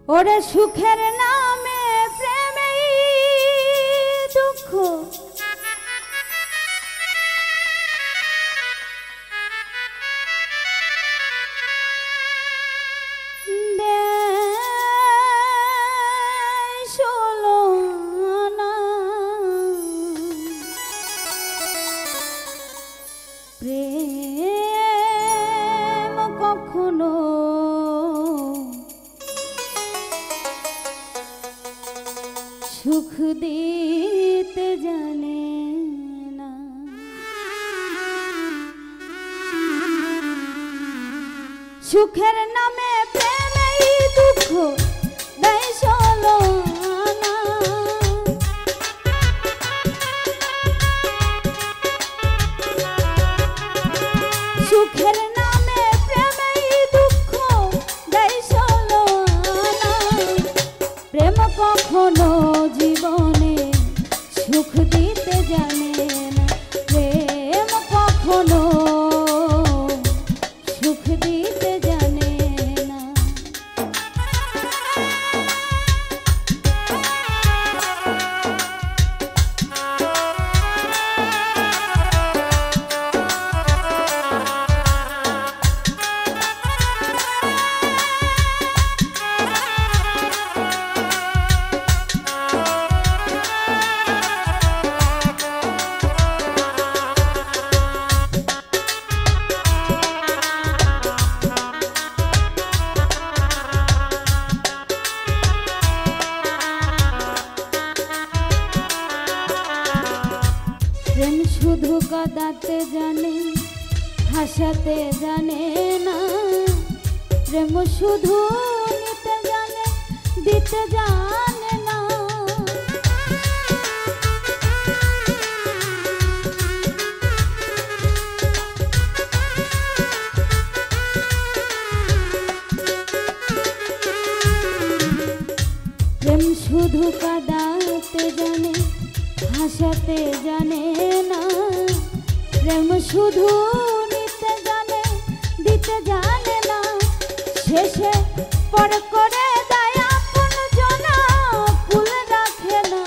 ওরে সুখের নামে প্রেমেই দুঃখ প্রেম কখনো সুখ দিতে জানে না। সুখের নামে প্রেমেই দুঃখ দেয় ষোলোআনা। সুখের নামে প্রেমেই দুঃখ দেয় ষোলোআনা। প্রেম কখনো জীবনে সুখ দিতে জানে না। প্রেম কখনো সুখ দিতে জানে না। প্রেম শুধু কাঁদাতে জানে হাসাতে জানে না। প্রেম শুধু নিতে জানে দিতে জানে না। প্রেম শুধু কাঁদাতে জানে হাসাতে জানে না। প্রেম শুধু নিতে জানে দিতে জানে না। শেষে পর করে দেয় আপন জনা ফুল রাখে না।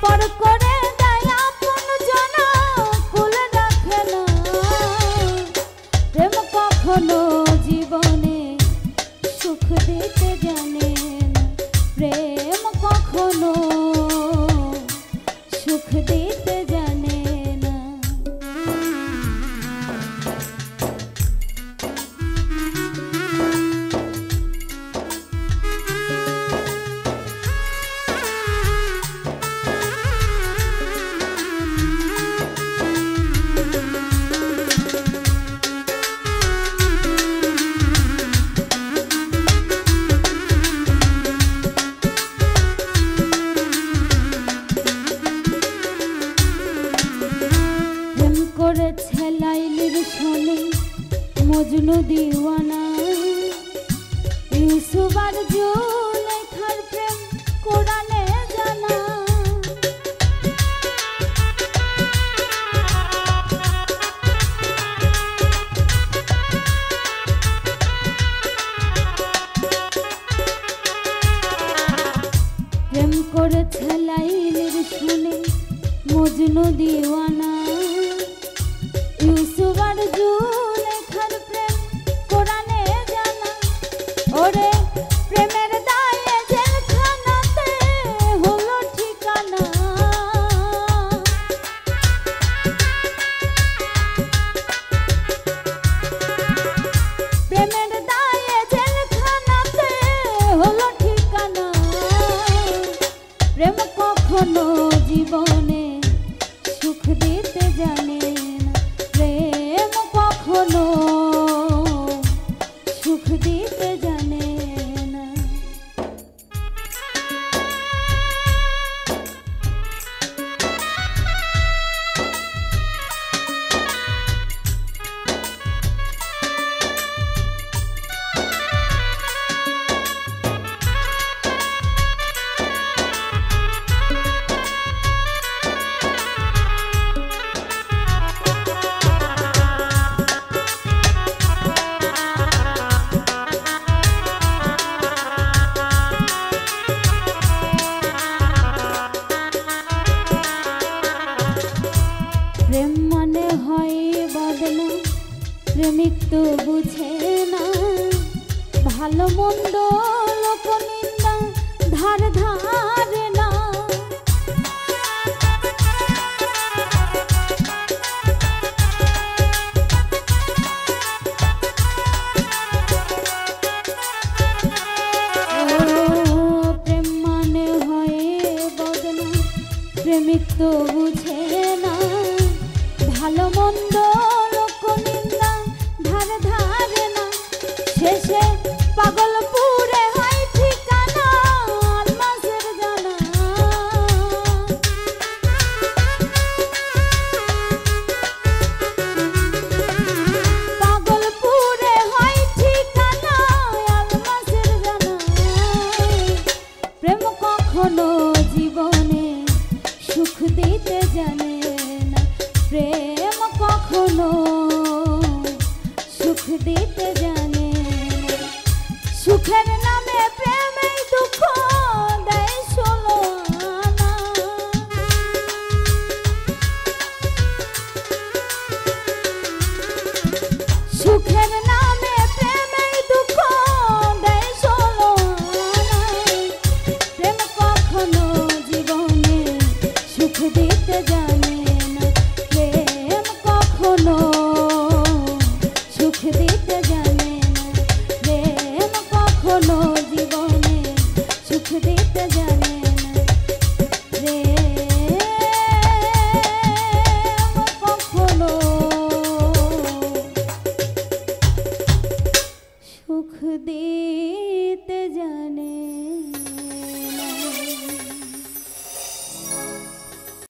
পর করে দেয় আপন জনা ফুল রাখে না। প্রেম কখনো জীবনে সুখ দিতে জানে না। প্রেম কখনো সুখ দিতে জানে না। করেছে লাইলির শোনে মজনু দিওয়ানা। ইউসুফ আর জুলেখার প্রেম কোরআনে জানা। প্রেম করেছে লাইলির শোনে মজনু দিওয়ানা। ইউসুফ আর জুলেখার প্রেম কোরআনে জানা। ওরে প্রেমের দায়ে জেলখানাতে হলো ঠিকানা। প্রেমের দায়ে জেলখানাতে হলো ঠিকানা। প্রেম কখনো জীবনে সুখ দিতে জানে না। প্রেম কখনো প্রেমিক তো বুঝে না ভালো মন্দ লোকনিন্দা ধার ধারে না। প্রেম মানে হয় বদনা, প্রেমিক তো বুঝে না ভালো মন্দ লোকনিন্দা ধার ধারে না। শেষে পাগলপুরে হয় ঠিকানা আলমাসের জানা। পাগলপুরে হয় ঠিকানা আলমাসের জানা। প্রেম কখনো জীবনে সুখ দিতে জানে না, প্রেম কখনো সুখ দিতে জানে না। সুখের নামে প্রেমেই দুঃখ দেয় ষোলো আনা। সুখের নামে প্রেমেই দুঃখ দেয় ষোলো আনা। প্রেম কখনো জীবনে সুখ দিতে জানে না, প্রেম কখনো সুখ দিতে জানে না। প্রেম কখনো জীবনে সুখ দিতে জানে না। প্রেম কখনো সুখ দিতে